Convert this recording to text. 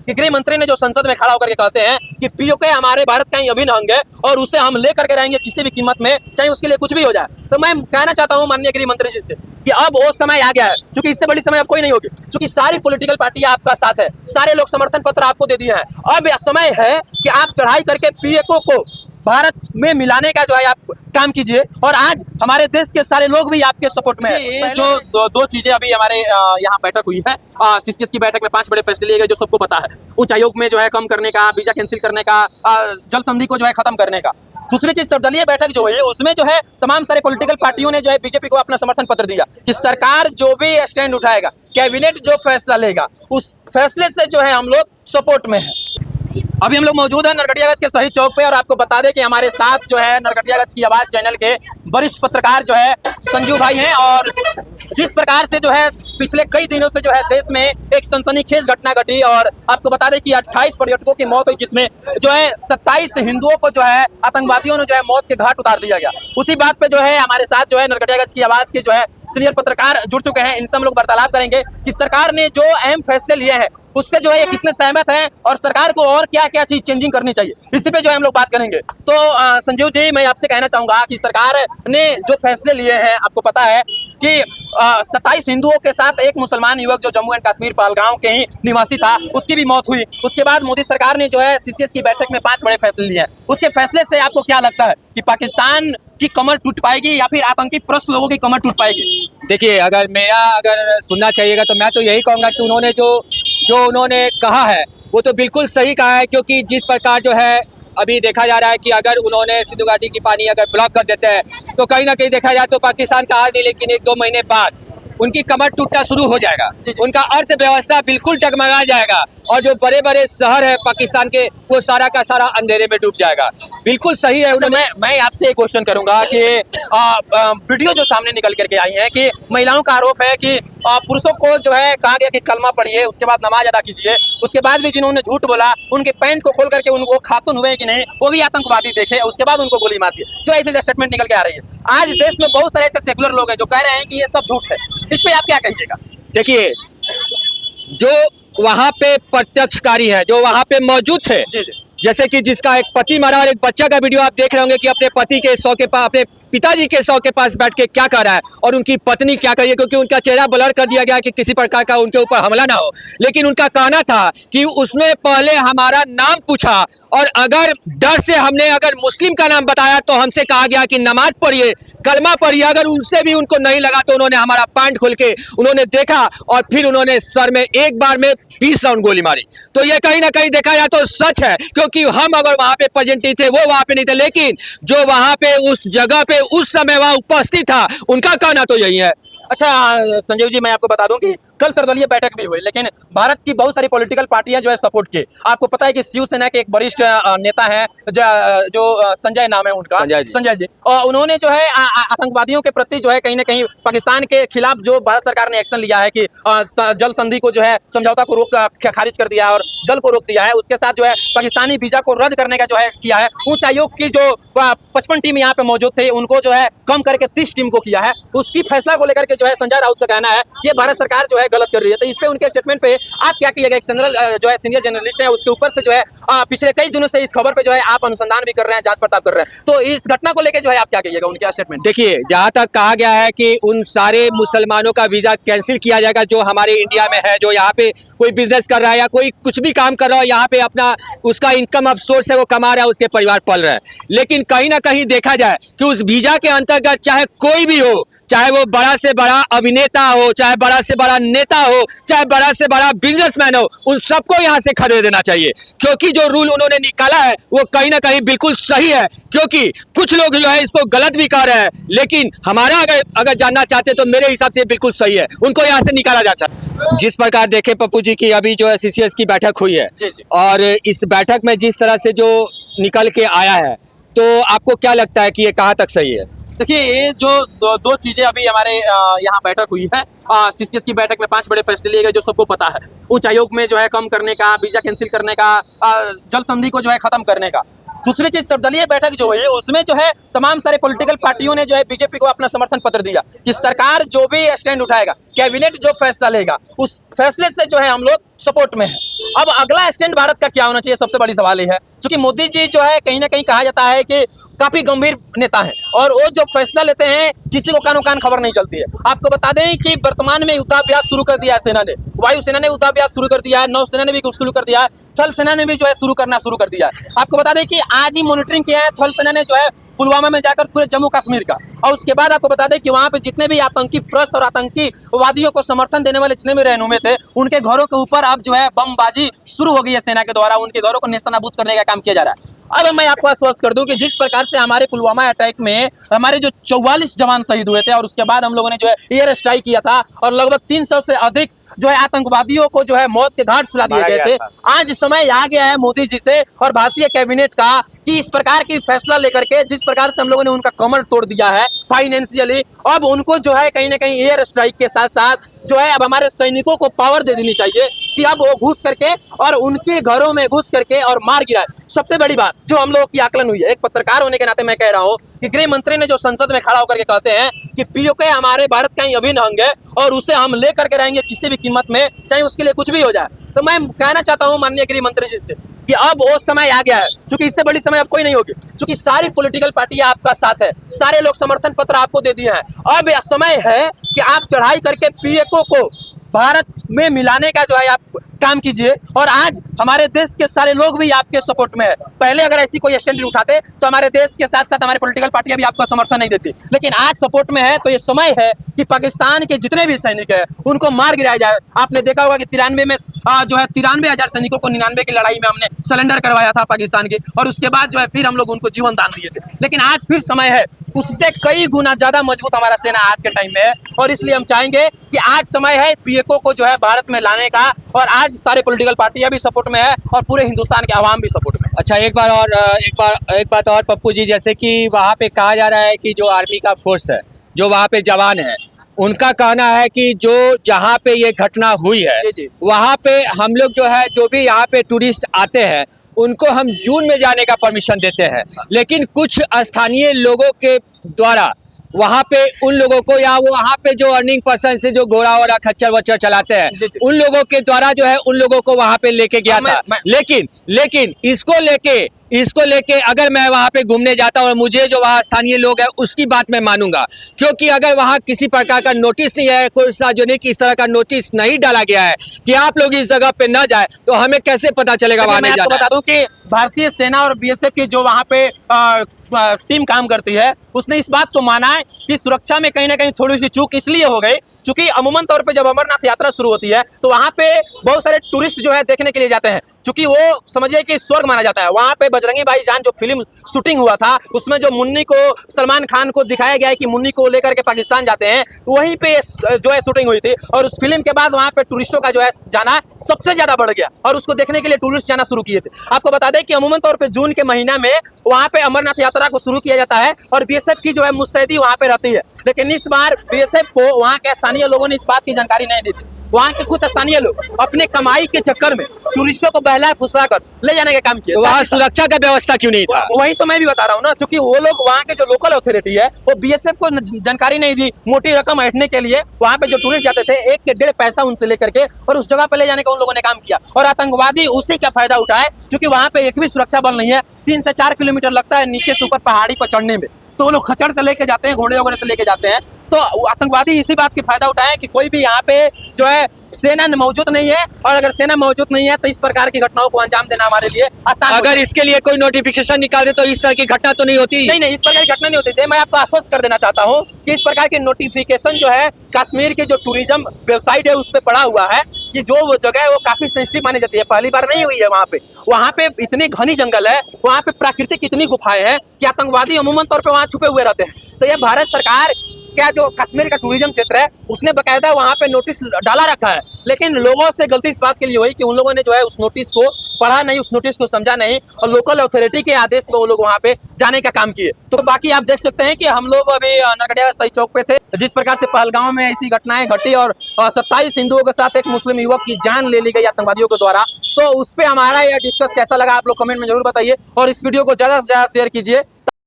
कि गृह मंत्री ने जो संसद में खड़ा होकर के कहते हैं कि पीओके हमारे भारत का ही अभिन्न अंग है और उसे हम लेकर के रहेंगे किसी भी कीमत में, चाहे उसके लिए कुछ भी हो जाए। तो मैं कहना चाहता हूं माननीय गृह मंत्री जी से कि अब वो समय आ गया है, क्योंकि इससे बड़ी समय अब कोई नहीं होगी, क्योंकि सारी पॉलिटिकल पार्टियां आपका साथ है, सारे लोग समर्थन पत्र आपको दे दिए हैं। अब समय है कि आप चढ़ाई करके पीएको को भारत में मिलाने का जो है आप काम कीजिए, और आज हमारे देश के सारे लोग भी आपके सपोर्ट में हैं। ये जो दो चीजें अभी हमारे यहाँ बैठक हुई है, सीसीएस की बैठक में 5 बड़े फैसले लिए गए जो सबको पता है। उच्च आयोग में जो है कम करने का, वीजा कैंसिल करने का, जल संधि को जो है खत्म करने का। दूसरी चीज सर्वदलीय बैठक जो है उसमें जो है तमाम सारे पॉलिटिकल पार्टियों ने जो है बीजेपी को अपना समर्थन पत्र दिया कि सरकार जो भी स्टैंड उठाएगा, कैबिनेट जो फैसला लेगा, उस फैसले से जो है हम लोग सपोर्ट में है। अभी हम लोग मौजूद हैं नरकटियागंज के शहीद चौक पे, और आपको बता दें कि हमारे साथ जो है नरकटियागंज की आवाज चैनल के वरिष्ठ पत्रकार जो है संजीव भाई हैं। और जिस प्रकार से जो है पिछले कई दिनों से जो है देश में एक सनसनीखेज घटना घटी, और आपको बता दें कि 28 पर्यटकों की मौत हुई, जिसमें जो है 27 हिंदुओं को जो है आतंकवादियों ने जो है मौत के घाट उतार दिया गया। उसी बात पे जो है हमारे साथ जो है नरकटियागंज की आवाज के जो है सीनियर पत्रकार जुड़ चुके हैं। इनसे हम लोग वार्तालाप करेंगे कि सरकार ने जो अहम फैसले लिए हैं उससे जो है ये कितने सहमत हैं और सरकार को और क्या क्या चीज चेंजिंग करनी चाहिए, इसी पे जो है हम लोग बात करेंगे। तो संजीव जी, मैं आपसे कहना चाहूंगा कि सरकार ने जो फैसले लिए हैं, आपको पता है कि 27 हिंदुओं के साथ एक मुसलमान युवक जो जम्मू एंड कश्मीर पहलगांव के ही निवासी था, उसकी भी मौत हुई। उसके बाद मोदी सरकार ने जो है सीसीएस की बैठक में 5 बड़े फैसले लिए हैं। उसके फैसले से आपको क्या लगता है कि पाकिस्तान की कमर टूट पाएगी या फिर आतंकी प्रस्त लोगों की कमर टूट पाएगी? देखिए, अगर सुनना चाहिएगा तो मैं तो यही कहूँगा कि उन्होंने जो उन्होंने कहा है वो तो बिल्कुल सही कहा है, क्योंकि जिस प्रकार जो है अभी देखा जा रहा है कि अगर उन्होंने सिंधु घाटी की पानी अगर ब्लॉक कर देते हैं तो कहीं ना कहीं देखा जाए तो पाकिस्तान का हाल नहीं, लेकिन 1-2 महीने बाद उनकी कमर टूटना शुरू हो जाएगा, उनका अर्थव्यवस्था बिल्कुल डगमगा जाएगा, और जो बड़े बड़े शहर है पाकिस्तान के वो सारा का सारा अंधेरे में डूब जाएगा। बिल्कुल सही है। मैं आपसे एक क्वेश्चन करूंगा कि वीडियो जो सामने निकल करके आई है कि महिलाओं का आरोप है कि पुरुषों को जो है कहा गया कि कलमा पढ़िए, उसके बाद नमाज अदा कीजिए, उसके बाद भी जिन्होंने झूठ बोला उनके पैंट को खोल करके उनको खातून हुए कि नहीं वो भी आतंकवादी देखे, उसके बाद उनको गोली मार दी, जो ऐसे स्टेटमेंट निकल के आ रही है। आज देश में बहुत सारे ऐसे सेकुलर लोग हैं जो कह रहे हैं कि ये सब झूठ है, इस पे आप क्या कहिएगा? देखिए, जो वहाँ पे प्रत्यक्षकारी है, जो वहाँ पे मौजूद थे, जैसे कि जिसका एक पति मरा और एक बच्चा का वीडियो आप देख रहे होंगे कि अपने पति के शव के पास, अपने पिताजी के शव के पास बैठ के क्या कर रहा है और उनकी पत्नी क्या कर रही है, क्योंकि उनका चेहरा ब्लर कर दिया गया कि किसी प्रकार का उनके ऊपर हमला ना हो। लेकिन उनका कहना था कि उसने पहले हमारा नाम पूछा, और अगर डर से हमने अगर मुस्लिम का नाम बताया तो हमसे कहा गया कि नमाज पढ़िए, कलमा पढ़िए। अगर उनसे भी उनको नहीं लगा तो उन्होंने हमारा पैंट खोल के उन्होंने देखा और फिर उन्होंने सर में एक बार में 20 राउंड गोली मारी। तो ये कहीं ना कहीं देखा जाए तो सच है, क्योंकि हम अगर वहाँ पे प्रेजेंट नहीं थे, वो वहाँ पे नहीं थे, लेकिन जो वहाँ पे उस जगह पे उस समय वहाँ उपस्थित था उनका कहना तो यही है। अच्छा संजीव जी, मैं आपको बता दूं कि कल सर्वदलीय बैठक भी हुई, लेकिन भारत की बहुत सारी पॉलिटिकल पार्टियां जो है सपोर्ट की। आपको पता है कि शिवसेना के एक वरिष्ठ नेता हैं जो संजय नाम है उनका, संजय जी, और उन्होंने जो है आतंकवादियों के प्रति जो है कहीं ना कहीं पाकिस्तान के खिलाफ जो भारत सरकार ने एक्शन लिया है कि जल संधि को जो है समझौता को खारिज कर दिया है और जल को रोक दिया है, उसके साथ जो है पाकिस्तानी वीजा को रद्द करने का जो है किया है। उच्च आयोग की जो 55 टीम यहाँ पे मौजूद थे उनको जो है कम करके 30 टीम को किया है। उसकी फैसला को लेकर के जो है संजय राउत का कहना है कि भारत सरकार जो है गलत कर रही है। तो इस पे उनके स्टेटमेंट पे आप क्या कहिएगा? एक जनरल जो है सीनियर जर्नलिस्ट है, उसके ऊपर से जो है पिछले कई दिनों से इस खबर पे जो है आप अनुसंधान भी कर रहे हैं, जांच पड़ताल कर रहे हैं, तो इस घटना को लेकर जो है आप क्या कहिएगा उनके स्टेटमेंट? देखिए, जहाँ तक कहा गया है कि उन सारे मुसलमानों का वीजा कैंसिल किया जाएगा जो हमारे इंडिया में है, जो यहाँ पे कोई बिजनेस कर रहा है या कोई कुछ भी काम कर रहा है, यहाँ पे अपना उसका इनकम ऑफ सोर्स है वो कमा रहा है, उसके परिवार पल रहा है। लेकिन कहीं ना कहीं देखा जाए कि उस वीजा के अंतर्गत चाहे कोई भी हो, चाहे वो बड़ा से बड़ा अभिनेता हो, चाहे बड़ा से बड़ा नेता हो, चाहे बड़ा से बड़ा बिजनेसमैन हो, उन सबको यहाँ से खदेड़ देना चाहिए, क्योंकि जो रूल उन्होंने निकाला है वो कहीं ना कहीं बिल्कुल सही है। क्योंकि कुछ लोग जो है इसको गलत भी कह रहे हैं, लेकिन हमारा अगर जानना चाहते तो मेरे हिसाब से बिल्कुल सही है, उनको यहाँ से निकाला जा सकता। जिस प्रकार देखे पप्पू जी की अभी जो है सीसीएस की बैठक हुई है, और इस बैठक में जिस तरह से जो निकल के आया है, तो आपको क्या लगता है कि ये कहाँ तक सही है? देखिए, ये जो दो चीजें अभी हमारे यहाँ बैठक हुई है, सीसीएस की बैठक में 5 बड़े फैसले लिए गए जो सबको पता है। उच्च आयोग में जो है कम करने का, वीजा कैंसिल करने का, जल संधि को जो है खत्म करने का। दूसरी चीज सर्वदलीय बैठक जो हुई उसमें जो है तमाम सारे पॉलिटिकल पार्टियों ने जो है बीजेपी को अपना समर्थन पत्र दिया कि सरकार जो भी स्टैंड उठाएगा, कैबिनेट जो फैसला लेगा उस फैसले से जो है हम लोग सपोर्ट में है। अब अगला स्टैंड भारत का क्या होना चाहिए, सबसे बड़ी सवाल ये है, क्योंकि मोदी जी जो है कहीं ना कहीं कहा जाता है कि काफी गंभीर नेता है और वो जो फैसला लेते हैं किसी को कानो कान खबर नहीं चलती है। आपको बता दें कि वर्तमान में युद्धाभ्यास शुरू कर दिया है सेना ने, वायुसेना ने युद्धाभ्यास शुरू कर दिया है, नौसेना ने भी कुछ शुरू कर दिया है, थल सेना ने भी जो है शुरू कर दिया है। आपको बता दें कि आज ही मॉनिटरिंग किया है थल सेना ने जो है पुलवामा में जाकर पूरे जम्मू कश्मीर का, और उसके बाद आपको बता दें कि वहां पे जितने भी आतंकी प्रस्त और आतंकी वादियों को समर्थन देने वाले जितने भी रहनुमे थे उनके घरों के ऊपर अब जो है बमबाजी शुरू हो गई है सेना के द्वारा, उनके घरों को नेस्तनाबूद करने का काम किया जा रहा है। अब मैं आपको आश्वस्त कर दूं कि जिस प्रकार से हमारे पुलवामा अटैक में हमारे जो 44 जवान शहीद हुए थे और उसके बाद हम लोगों ने जो है एयर स्ट्राइक किया था और लगभग 300 से अधिक जो है आतंकवादियों को जो है मौत के घाट सुला दिए गए थे, आज समय आ गया है मोदी जी से और भारतीय कैबिनेट का कि इस प्रकार की फैसला लेकर के जिस प्रकार से हम लोगों ने उनका कमर तोड़ दिया है फाइनेंशियली, अब उनको जो है कहीं ना कहीं एयर स्ट्राइक के साथ साथ जो है अब हमारे सैनिकों को पावर दे देनी चाहिए कि अब वो घुस करके और उनके घरों में घुस करके और मार गिराए। सबसे बड़ी बात जो हम लोगों की आकलन हुई है, एक पत्रकार होने के नाते मैं कह रहा हूं कि गृह मंत्री ने जो संसद में खड़ा होकर के कहते हैं कि पीओके हमारे भारत का ही अभिन्न अंग है और उसे हम ले करके रहेंगे किसी भी कीमत में, चाहे उसके लिए कुछ भी हो जाए। तो मैं कहना चाहता हूं माननीय गृह मंत्री जी से कि अब वो समय आ गया है, क्योंकि इससे बड़ी समय अब कोई नहीं होगी, क्योंकि सारी पॉलिटिकल पार्टियां आपका साथ है, सारे लोग समर्थन पत्र आपको दे दिए हैं। अब यह समय है कि आप चढ़ाई करके पीएको को भारत में मिलाने का जो है आप काम कीजिए और आज हमारे देश के सारे लोग भी आपके सपोर्ट में है। पहले अगर ऐसी कोई स्टैंड उठाते तो हमारे देश के साथ साथ हमारी पॉलिटिकल पार्टियां भी आपको समर्थन नहीं देती, लेकिन आज सपोर्ट में है तो ये समय है कि पाकिस्तान के जितने भी सैनिक है उनको मार गिराया जाए। आपने देखा होगा कि 93 में जो है 93,000 सैनिकों को 99 की लड़ाई में हमने सरेंडर करवाया था पाकिस्तान के, और उसके बाद जो है फिर हम लोग उनको जीवन दान दिए थे, लेकिन आज फिर समय है, उससे कई गुना ज्यादा मजबूत हमारा सेना आज के टाइम में है और इसलिए हम चाहेंगे कि आज समय है पीएको को जो है भारत में लाने का, और आज सारे पॉलिटिकल पार्टियां भी सपोर्ट में है और पूरे हिंदुस्तान के आवाम भी सपोर्ट में है। अच्छा, एक बात और पप्पू जी, जैसे कि वहाँ पे कहा जा रहा है कि जो आर्मी का फोर्स है, जो वहाँ पे जवान है, उनका कहना है कि जो जहाँ पे ये घटना हुई है जी जी। वहाँ पे हम लोग जो है जो भी यहाँ पे टूरिस्ट आते हैं उनको हम जून में जाने का परमिशन देते हैं, लेकिन कुछ स्थानीय लोगों के द्वारा वहाँ पे उन लोगों को या वो वहाँ पे जो अर्निंग पर्सन से जो घोड़ा वोड़ा खच्चर वच्चर चलाते हैं उन लोगों के द्वारा जो है उन लोगों को वहाँ पे लेके गया था। लेकिन इसको लेके अगर मैं वहाँ पे घूमने जाता हूँ और मुझे जो वहाँ स्थानीय लोग हैं उसकी बात मैं मानूंगा, क्योंकि अगर वहाँ किसी प्रकार का नोटिस नहीं है, कोई सार्वजनिक इस तरह का नोटिस नहीं डाला गया है कि आप लोग इस जगह पे न जाए, तो हमें कैसे पता चलेगा वहाँ नहीं जाना। बता दूं कि भारतीय सेना और बीएसएफ की जो वहाँ पे टीम काम करती है उसने इस बात को माना है कि सुरक्षा में कहीं ना कहीं थोड़ी सी चूक इसलिए हो गई क्योंकि अमूमन तौर पे जब अमरनाथ यात्रा शुरू होती है तो वहाँ पे बहुत सारे टूरिस्ट जो है देखने के लिए जाते हैं, क्योंकि वो समझिए कि स्वर्ग माना जाता है। वहाँ पे बजरंगी भाईजान जो फिल्म शूटिंग हुआ था उसमें जो मुन्नी को सलमान खान को दिखाया गया है कि मुन्नी को लेकर के पाकिस्तान जाते हैं, वहीं पे जो है शूटिंग हुई थी और उस फिल्म के बाद वहाँ पे टूरिस्टों का जो है जाना सबसे ज्यादा बढ़ गया और उसको देखने के लिए टूरिस्ट जाना शुरू किए थे। आपको बता दें कि अमूमन तौर पर जून के महीना में वहाँ पे अमरनाथ यात्रा को शुरू किया जाता है और बीएसएफ की जो है मुस्तैदी वहाँ पे रहती है, लेकिन इस बार बीएसएफ को वहाँ के स्थानीय लोगों ने इस बात की जानकारी नहीं दी थी। वहाँ के कुछ स्थानीय लोग अपने कमाई के चक्कर में टूरिस्टों को बहला फुसला कर ले जाने का काम किया। तो वहाँ सुरक्षा का व्यवस्था क्यों नहीं था? वही तो मैं भी बता रहा हूँ ना, क्योंकि वो लोग वहाँ के जो लोकल अथॉरिटी है वो बीएसएफ को जानकारी नहीं दी मोटी रकम ऐंठने के लिए। वहाँ पे जो टूरिस्ट जाते थे 1 के 1.5 पैसा उनसे लेकर के और उस जगह पे ले जाने का उन लोगों ने काम किया और आतंकवादी उसी का फायदा उठाए, क्योंकि वहाँ पे एक भी सुरक्षा बल नहीं है। 3 से 4 किलोमीटर लगता है नीचे से ऊपर पहाड़ी पर चढ़ने में, तो वो लोग खच्चर से लेके जाते हैं, घोड़े वगैरह से लेके जाते हैं। तो आतंकवादी इसी बात की फायदा उठाए कि कोई भी यहाँ पे जो है सेना मौजूद नहीं है, और अगर सेना मौजूद नहीं है तो इस प्रकार की घटनाओं को अंजाम देना हमारे लिए आसान। अगर इसके लिए कोई नोटिफिकेशन निकाल दे तो इस तरह की घटना तो नहीं होती। नहीं, इस प्रकार की घटना नहीं होती थी। मैं आपको आश्वस्त कर देना चाहता हूँ कि इस प्रकार के नोटिफिकेशन जो है कश्मीर की जो टूरिज्म वेबसाइट है उस पर पड़ा हुआ है कि जो वो जगह है वो काफी सेंसिटिव मानी जाती है। पहली बार नहीं हुई है वहाँ पे इतनी घनी जंगल है, वहाँ पे प्राकृतिक इतनी गुफाएं हैं कि आतंकवादी अमूमन तौर पर वहाँ छुपे हुए रहते हैं। तो ये भारत सरकार क्या जो कश्मीर का टूरिज्म क्षेत्र है उसने बकायदा वहाँ पे नोटिस डाला रखा है, लेकिन लोगों से गलती इस बात के लिए हुई कि उन लोगों ने जो है उस नोटिस को पढ़ा नहीं, उस नोटिस को समझा नहीं और लोकल अथॉरिटी के आदेश पर वो लोग वहाँ पे जाने का काम किए। तो बाकी आप देख सकते हैं कि हम लोग अभी नरकटिया सही चौक पे थे, जिस प्रकार से पहलगांव में ऐसी घटनाएं घटी और 27 हिंदुओं के साथ एक मुस्लिम युवक की जान ले ली गई आतंकवादियों के द्वारा। तो उस पर हमारा यह डिस्कस कैसा लगा आप लोग कमेंट में जरूर बताइए और इस वीडियो को ज़्यादा से ज़्यादा शेयर कीजिए